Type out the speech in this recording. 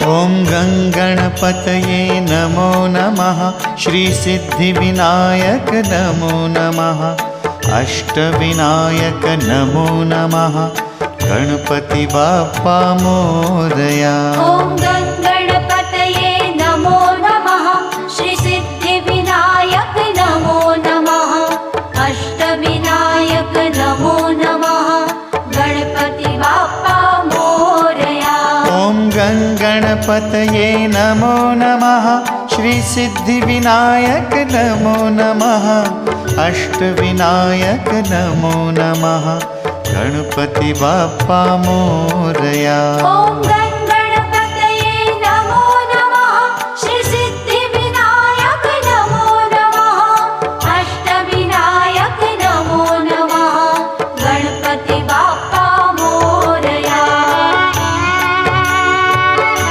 ॐ गणपतये नमो नमः। श्री सिद्धिविनायक नमो नमः। अष्टविनायक नमो नमः। गणपति बाप्पा मोरया। ॐ गणपतये नमो नमः। श्री सिद्धिविनायक नमो नमः। अष्टविनायक नमो नमः। गणपति बाप्पा मोरया। ॐ गणपतये नमो नमः। श्री सिद्धिविनायक नमो नमः। अष्टविनायक नमो नमः। गणपति बाप्पा मोरया। ॐ